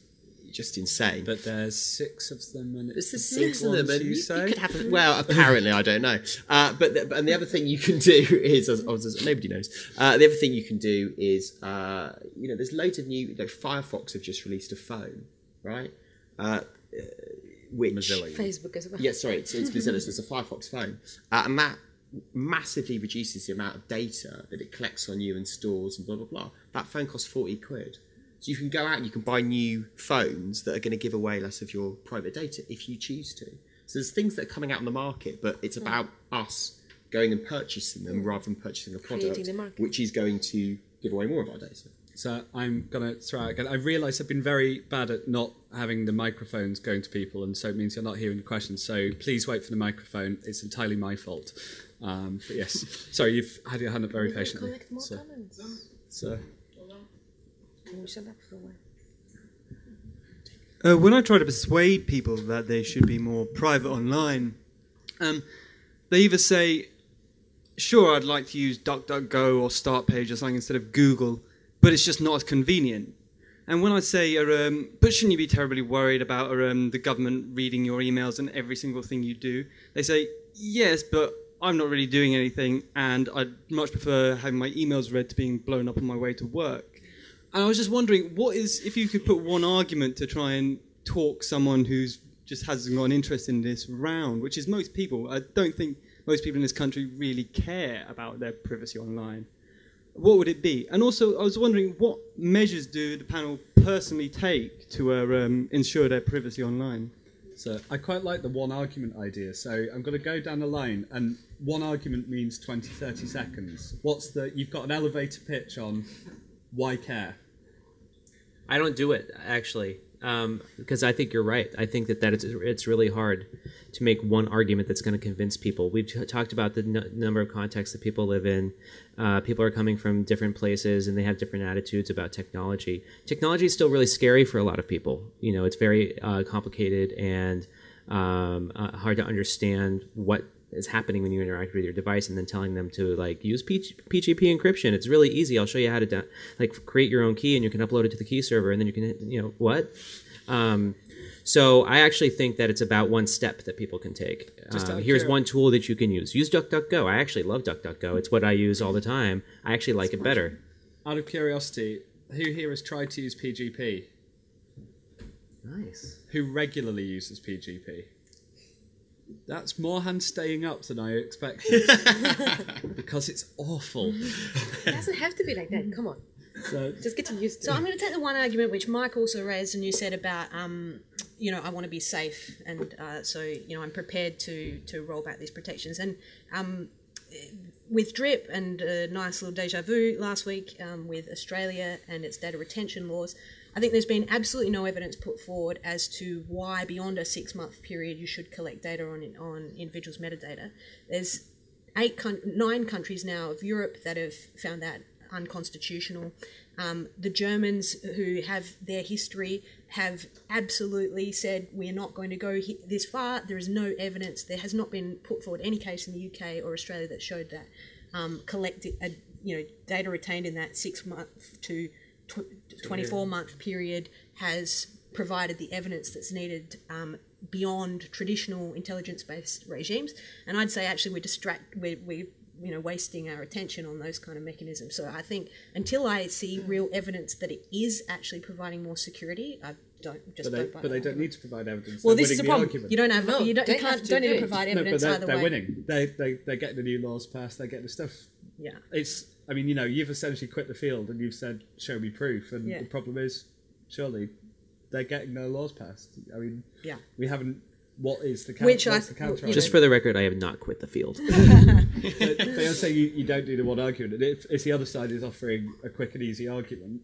just insane. But there's 6 of them, and it's the 6 of them, and you say? You could have well, apparently, I don't know. But the other thing you can do is, as nobody knows, the other thing you can do is, there's loads of new, like Firefox have just released a phone, right? Which Mozilla. Facebook as well. Yeah, sorry, it's Mozilla, so it's a Firefox phone, and that massively reduces the amount of data that it collects on you and stores and blah blah blah. That phone costs 40 quid. So you can go out and you can buy new phones that are going to give away less of your private data if you choose to. So there's things that are coming out on the market, but it's about us going and purchasing them rather than purchasing a product, which is going to give away more of our data. So I'm going to throw out again. I realise I've been very bad at not having the microphones going to people, and so it means you're not hearing the questions. So please wait for the microphone. It's entirely my fault. But yes, sorry, you've had your hand up very patiently. Collect more comments. So. Can we shut up for a while? When I try to persuade people that they should be more private online, they either say, sure, I'd like to use DuckDuckGo or Startpage or something instead of Google, but it's just not as convenient. And when I say, but shouldn't you be terribly worried about the government reading your emails and every single thing you do? They say, yes, but I'm not really doing anything, and I'd much prefer having my emails read to being blown up on my way to work. And I was just wondering, if you could put one argument to try and talk someone who's just hasn't got an interest in this round, which is most people. I don't think most people in this country really care about their privacy online. What would it be? And also, I was wondering, what measures do the panel personally take to ensure their privacy online? So I quite like the one argument idea. So I'm going to go down the line, and one argument means 20, 30 seconds. You've got an elevator pitch on why care? I don't do it, actually, because I think you're right. I think that it's really hard to make one argument that's going to convince people. We've talked about the number of contexts that people live in. People are coming from different places, and they have different attitudes about technology. Technology is still really scary for a lot of people. It's very complicated and hard to understand what is happening when you interact with your device, and then telling them to like use PGP encryption. It's really easy. I'll show you how to create your own key, and you can upload it to the key server, and then you can what. So I actually think that it's about one step that people can take. Here's one tool that you can use. Use DuckDuckGo. I actually love DuckDuckGo. It's what I use all the time. I actually like it better. Out of curiosity, who here has tried to use PGP? Nice. Who regularly uses PGP? That's more hands staying up than I expected. Because it's awful. It doesn't have to be like that. Come on. So, just get used to it. So I'm going to take the one argument which Mike also raised, and you said about, I want to be safe, and so I'm prepared to roll back these protections. And with DRIP and a nice little deja vu last week with Australia and its data retention laws, I think there's been absolutely no evidence put forward as to why beyond a 6-month period you should collect data on individuals' metadata. There's 9 countries now of Europe that have found that unconstitutional. The Germans, who have their history, have absolutely said we're not going to go this far. There is no evidence. There has not been put forward any case in the UK or Australia that showed that data retained in that 6-month to 24-month period has provided the evidence that's needed beyond traditional intelligence-based regimes. And I'd say actually we're wasting our attention on those kind of mechanisms. So I think until I see real evidence that it is actually providing more security, I don't buy but they don't need to provide evidence. Well, they're this is the winning problem. The You don't have. No, you don't need to provide evidence but either they're way. winning. They're getting the new laws passed. They're getting the stuff. Yeah. You've essentially quit the field and you've said, "Show me proof." And the problem is, surely, they're getting no laws passed. We haven't. What is the counter? Just for the record, I have not quit the field. They are saying you don't do the one argument, and if the other side is offering a quick and easy argument.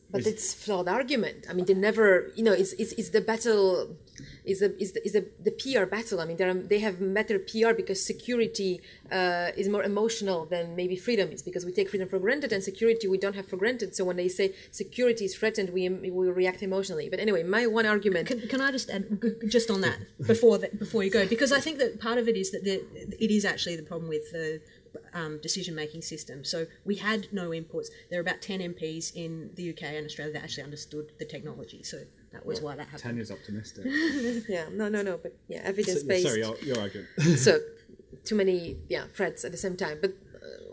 But it's flawed argument. I mean, they never, it's the battle, is the PR battle. I mean, they have better PR because security is more emotional than maybe freedom is, because we take freedom for granted and security we don't have for granted. So when they say security is threatened, we react emotionally. But anyway, my one argument. Can I just add just on that before you go, because I think that part of it is that it is actually the problem with the decision-making system. So we had no inputs. There are about 10 MPs in the UK and Australia that actually understood the technology. So that was why that happened. 10 is optimistic. But evidence-based. Sorry, your argument. So too many threats at the same time. But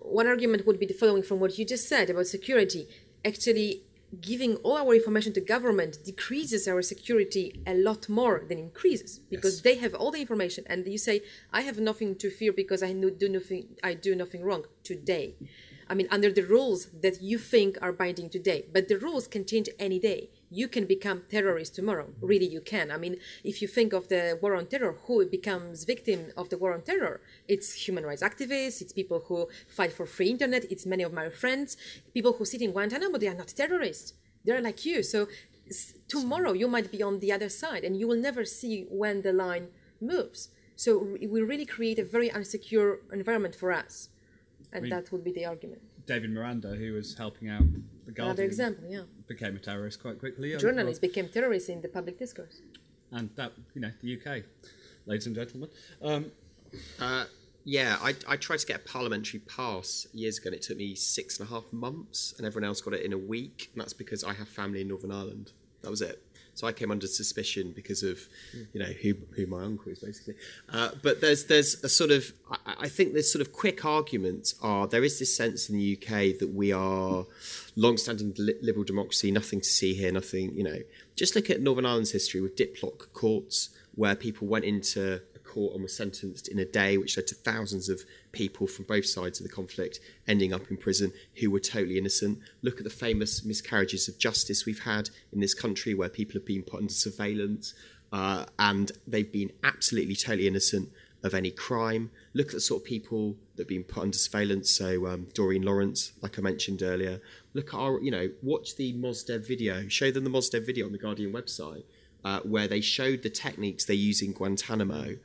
one argument would be the following from what you just said about security. Actually, giving all our information to government decreases our security a lot more than increases, because they have all the information, and you say, I have nothing to fear because I do nothing wrong today. I mean, under the rules that you think are binding today, but the rules can change any day. You can become terrorist tomorrow. Really, you can. I mean, if you think of the war on terror, who becomes victim of the war on terror? It's human rights activists, it's people who fight for free internet, it's many of my friends, people who sit in Guantanamo, they are not terrorists. They're like you. So tomorrow you might be on the other side and you will never see when the line moves. So we really create a very unsecure environment for us. And that would be the argument. David Miranda, who was helping out the Guardian, another example, became a terrorist quite quickly. Journalists became terrorists in the public discourse. And that, the UK, ladies and gentlemen. I tried to get a parliamentary pass years ago, and it took me 6.5 months, and everyone else got it in a week. And that's because I have family in Northern Ireland. That was it. So I came under suspicion because of, who my uncle is, basically. But there's a sort of, I think there's sort of quick arguments there is this sense in the UK that we are long-standing liberal democracy, nothing to see here, nothing, Just look at Northern Ireland's history with diplock courts, where people went into a court and were sentenced in a day, which led to thousands of people from both sides of the conflict ending up in prison who were totally innocent. Look at the famous miscarriages of justice we've had in this country, where people have been put under surveillance and they've been absolutely totally innocent of any crime. Look at the sort of people that have been put under surveillance. So Doreen Lawrence, like I mentioned earlier. Look at watch the Mosdev video. Show them the Mosdev video on the Guardian website, where they showed the techniques they use in Guantanamo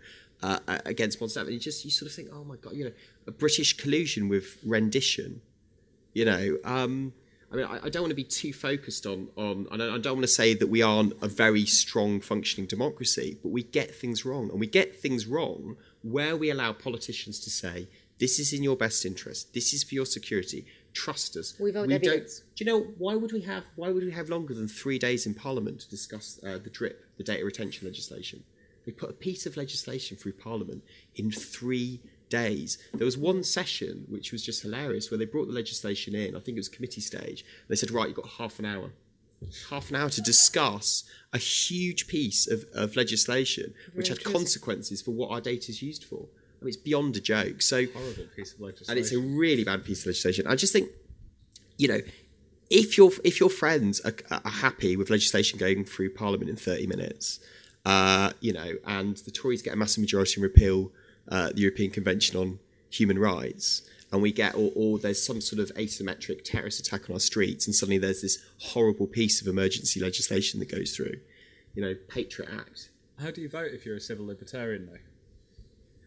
against Mosdev, and you sort of think, oh my God, a British collusion with rendition. I mean, I don't want to be too focused on I don't want to say that we aren't a very strong functioning democracy, but we get things wrong. And we get things wrong where we allow politicians to say, this is in your best interest, this is for your security, trust us. Without evidence. Do you know, why would we have longer than 3 days in Parliament to discuss the DRIP, the data retention legislation? We put a piece of legislation through Parliament in 3 days. There was one session which was just hilarious where they brought the legislation in, I think it was committee stage. They said, right, you've got half an hour to discuss a huge piece of legislation which had consequences for what our data is used for. I mean, it's beyond a joke. So Horrible piece of legislation. And it's a really bad piece of legislation. I just think, you know, if your friends are happy with legislation going through Parliament in 30 minutes, you know, and the Tories get a massive majority and repeal the European Convention on Human Rights, and we get, or there's some sort of asymmetric terrorist attack on our streets, and suddenly there's this horrible piece of emergency legislation that goes through, you know, Patriot Act. How do you vote if you're a civil libertarian, though?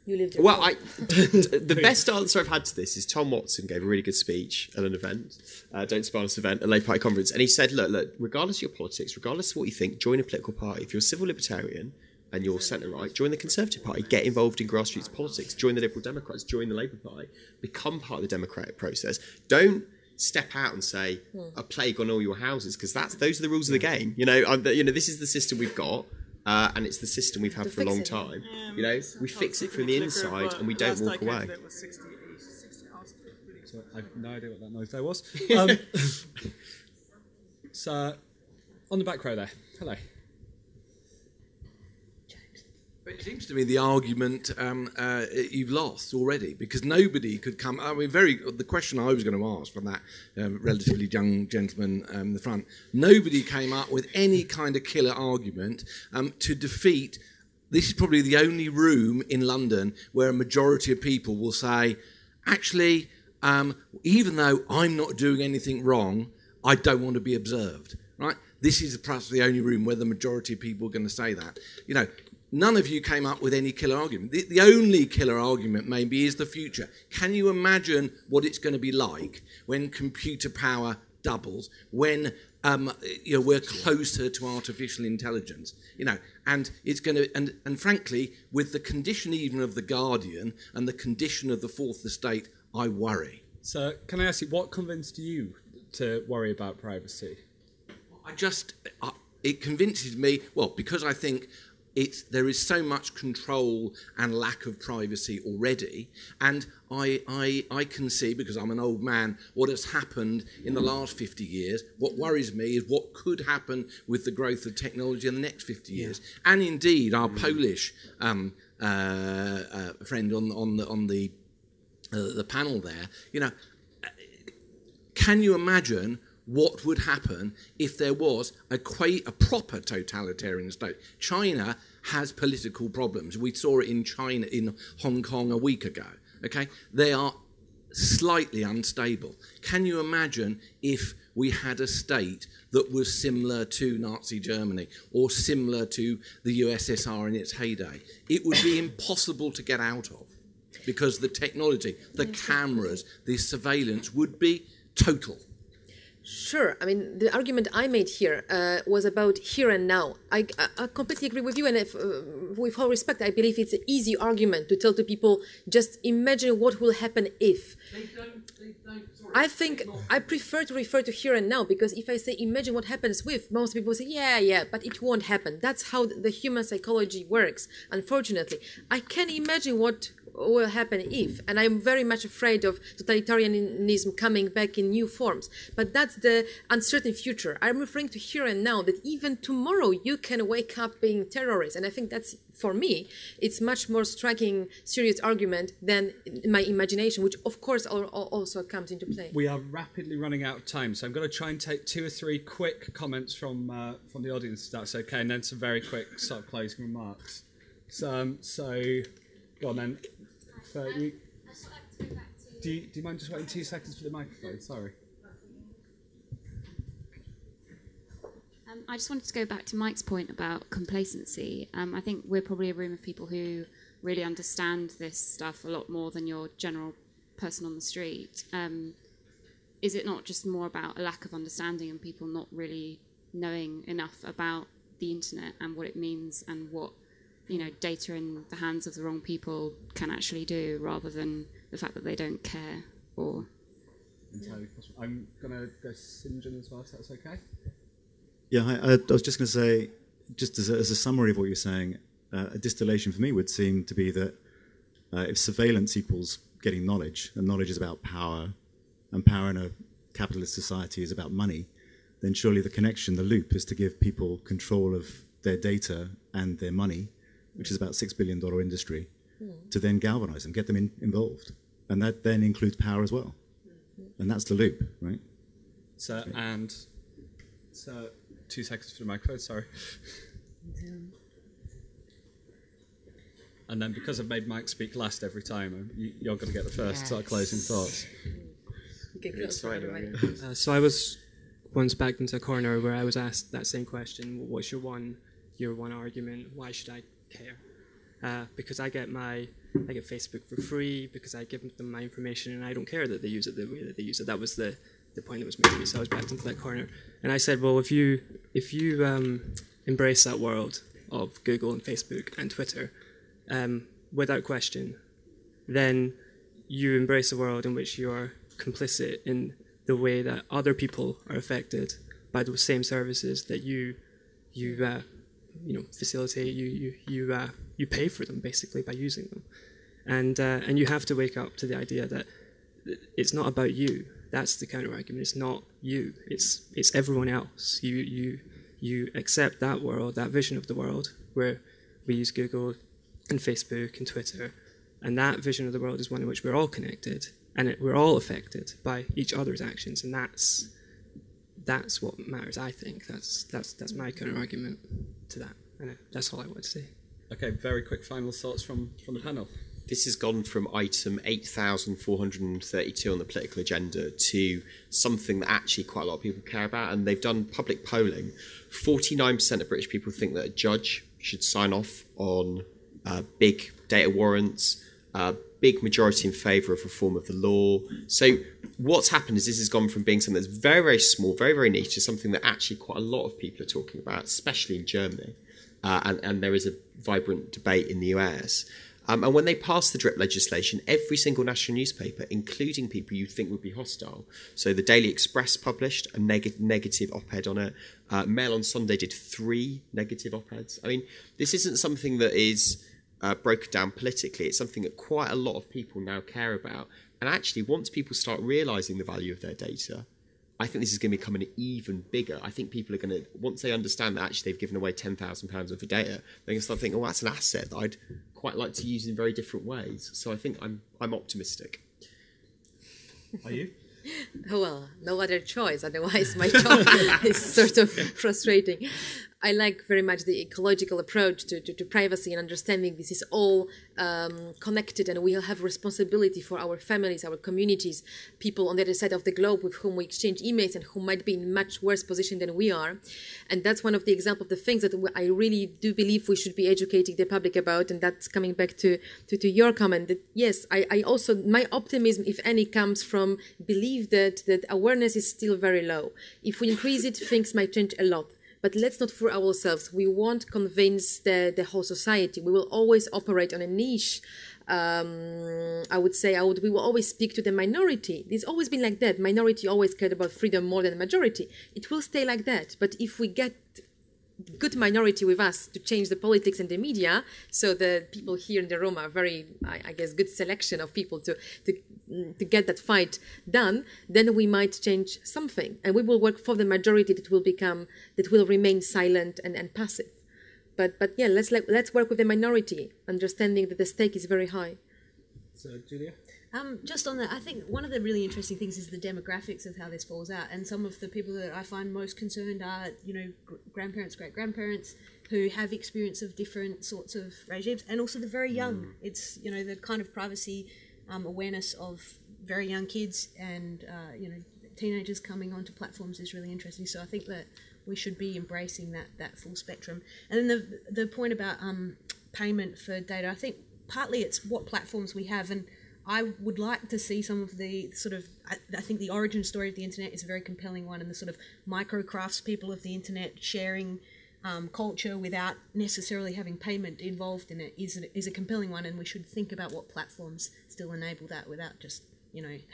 You lived Well, the best answer I've had to this is Tom Watson gave a really good speech at an event, Don't Spy on Us event, a Labour Party conference, and he said, look, regardless of your politics, regardless of what you think, join a political party. If you're a civil libertarian and you're centre-right, join the Conservative Party, get involved in grassroots politics, join the Liberal Democrats, join the Labour Party, become part of the democratic process. Don't step out and say a plague on all your houses, because those are the rules of the game. You know, this is the system we've got. And it's the system we've had for a long time. You know, we fix it from the inside and we don't walk away. So I have no idea what that noise there was. So, on the back row there. Hello. But it seems to me the argument you've lost already, because nobody could come. I mean, the question I was going to ask from that relatively young gentleman in the front, nobody came up with any kind of killer argument to defeat. This is probably the only room in London where a majority of people will say, actually, even though I'm not doing anything wrong, I don't want to be observed. Right? This is perhaps the only room where the majority of people are going to say that. You know. None of you came up with any killer argument. The only killer argument maybe is the future. Can you imagine what it's going to be like when computer power doubles, when we're closer to artificial intelligence? You know, and it's going to, and frankly, with the condition even of the Guardian and the condition of the Fourth Estate, I worry. So, can I ask you, what convinced you to worry about privacy? It convinces me, well, because I think there is so much control and lack of privacy already, and I can see, because I'm an old man, what has happened in the last 50 years. What worries me is what could happen with the growth of technology in the next 50 years. And indeed, our Polish friend on the panel there, you know, can you imagine what would happen if there was a proper totalitarian state? China has political problems. We saw it in Hong Kong a week ago. Okay, they are slightly unstable. Can you imagine if we had a state that was similar to Nazi Germany or similar to the USSR in its heyday? It would be impossible to get out of, because the technology, the cameras, the surveillance would be total. Sure. I mean, the argument I made here was about here and now. I completely agree with you, and with all respect, I believe it's an easy argument to tell to people, just imagine what will happen if. They don't, sorry. I think I prefer to refer to here and now, because if I say imagine what happens with, most people say, yeah, but it won't happen. That's how the human psychology works, unfortunately. I can imagine what will happen if, and I'm very much afraid of totalitarianism coming back in new forms, but that's the uncertain future. I'm referring to here and now, that even tomorrow you can wake up being terrorist, and I think that's, for me, it's much more striking, serious argument than my imagination, which of course also comes into play. We are rapidly running out of time, so I'm going to try and take 2 or 3 quick comments from the audience, if that's okay, and then some very quick sort of closing remarks. So go on then. So do you mind just waiting 2 seconds for the microphone? Sorry. I just wanted to go back to Mike's point about complacency. I think we're probably a room of people who really understand this stuff a lot more than your general person on the street. is it not just more about a lack of understanding and people not really knowing enough about the internet and what it means and what, data in the hands of the wrong people can actually do, rather than the fact that they don't care? Or entirely possible. I'm gonna go St. John as well, if that's okay. Yeah, I was just going to say, just as a summary of what you're saying, a distillation for me would seem to be that if surveillance equals getting knowledge, and knowledge is about power, and power in a capitalist society is about money, then surely the connection, the loop, is to give people control of their data and their money, which is about $6 billion industry, to then galvanize them, get them involved. And that then includes power as well. And that's the loop, right? So, 2 seconds for the microphone, sorry. And then because I've made Mike speak last every time, you're going to get the first closing thoughts. So I was once backed into a corner where I was asked that same question: what's your one argument? Why should I care? Because I get Facebook for free, because I give them my information, and I don't care that they use it the way that they use it. That was the point that was made to me. So I was backed into that corner, and I said, well, if you embrace that world of Google and Facebook and Twitter, without question, then you embrace a world in which you are complicit in the way that other people are affected by those same services that you facilitate. You pay for them basically by using them, and you have to wake up to the idea that it's not about you. That's the counter argument. It's not you. It's everyone else. You accept that world, that vision of the world where we use Google and Facebook and Twitter, and that vision of the world is one in which we're all connected and we're all affected by each other's actions, and that's what matters. I think that's my counter argument to that, and that's all I want to say. Okay, very quick final thoughts from the panel. This has gone from item 8,432 on the political agenda to something that actually quite a lot of people care about, and they've done public polling. 49% of British people think that a judge should sign off on big data warrants, big majority in favour of reform of the law. So what's happened is this has gone from being something that's very, very small, very, very niche, to something that actually quite a lot of people are talking about, especially in Germany. And there is a vibrant debate in the US. And when they passed the DRIP legislation, every single national newspaper, including people you think would be hostile, so the Daily Express published a negative op-ed on it. Mail on Sunday did 3 negative op-eds. I mean, this isn't something that is broken down politically. It's something that quite a lot of people now care about. And actually, once people start realising the value of their data, I think this is going to become an even bigger. I think people are going to, once they understand that actually they've given away £10,000 worth of data, they're going to start thinking, oh, that's an asset that I'd quite like to use in very different ways. So I think I'm optimistic. Are you? Well, no other choice. Otherwise, my job is sort of frustrating. I like very much the ecological approach to privacy and understanding this is all connected, and we have responsibility for our families, our communities, people on the other side of the globe with whom we exchange emails and who might be in much worse position than we are. And that's one of the examples of the things that I really do believe we should be educating the public about. And that's coming back to your comment that, yes, I also, my optimism, if any, comes from belief that awareness is still very low. If we increase it, things might change a lot. But let's not fool ourselves. We won't convince the whole society. We will always operate on a niche. We will always speak to the minority. It's always been like that. Minority always cared about freedom more than the majority. It will stay like that. But if we get good minority with us to change the politics and the media, so the people here in the room are very, I guess, good selection of people to get that fight done, then we might change something, and we will work for the majority that will remain silent and passive. But yeah, let's work with the minority, understanding that the stake is very high. So Julia? Just on that, I think one of the really interesting things is the demographics of how this falls out. And some of the people that I find most concerned are, grandparents, great-grandparents who have experience of different sorts of regimes, and also the very young. It's, the kind of privacy awareness of very young kids and, teenagers coming onto platforms is really interesting. So I think that we should be embracing that full spectrum. And then the point about payment for data, I think partly it's what platforms we have, and I would like to see some of the sort of, I think the origin story of the internet is a very compelling one, and the sort of micro craftspeople of the internet sharing culture without necessarily having payment involved in it is a compelling one, and we should think about what platforms still enable that without just,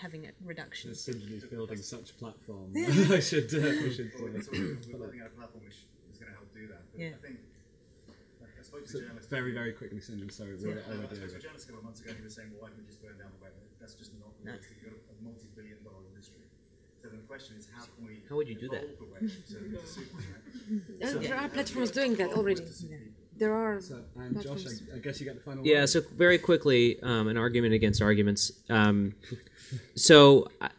having it reduction. Syndicate is building such a platform. we should we're building a platform which is going to help do that. But I think, I spoke to journalists. Very, very quickly, Cindy, sorry. I spoke to a journalist a couple of months ago, and he was saying, well, why don't we just burn down the web? That's just not realistic. You've got a multi-billion-dollar industry. So the question is, how can we How would you do that? the web to There are platforms doing that already. There are. So, and Josh, I guess you get the final Yeah, word. so very quickly, an argument against arguments. So I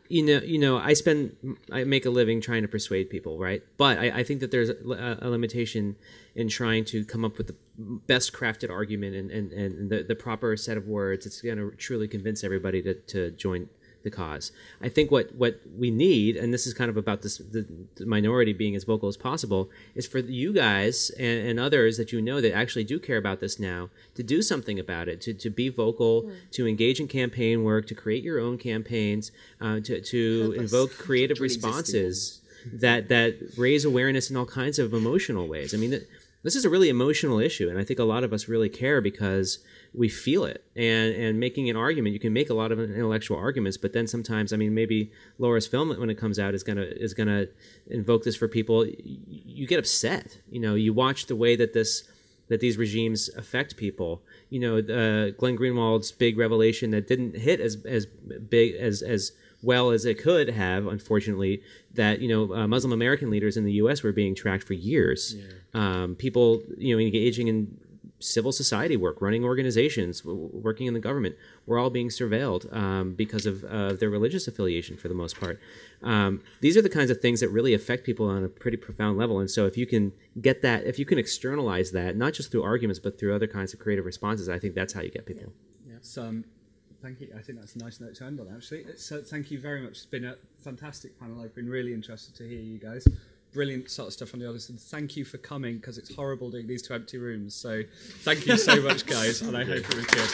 make a living trying to persuade people, right? But I think that there's a limitation in trying to come up with the best crafted argument and the proper set of words that's going to truly convince everybody to join the cause. I think what we need, and this is kind of about the minority being as vocal as possible, is for you guys and others that that actually do care about this now to do something about it, to be vocal, to engage in campaign work, to create your own campaigns, to invoke creative responses that raise awareness in all kinds of emotional ways. I mean, this is a really emotional issue, and I think a lot of us really care because we feel it. And making an argument, you can make a lot of intellectual arguments, but then sometimes, maybe Laura's film when it comes out is gonna invoke this for people. You get upset. You watch the way that these regimes affect people. Glenn Greenwald's big revelation that didn't hit as big as well as it could have, unfortunately, that Muslim American leaders in the U.S. were being tracked for years. Yeah. People engaging in civil society work, running organizations, working in the government, were all being surveilled because of their religious affiliation for the most part. These are the kinds of things that really affect people on a pretty profound level. And so if you can get that, if you can externalize that, not just through arguments, but through other kinds of creative responses, I think that's how you get people. Yeah. Thank you. I think that's a nice note to end on, actually. So thank you very much. It's been a fantastic panel. I've been really interested to hear you guys. Brilliant sort of stuff on the other side. Thank you for coming, because it's horrible doing these two empty rooms. So thank you so much, guys, and I hope it was good.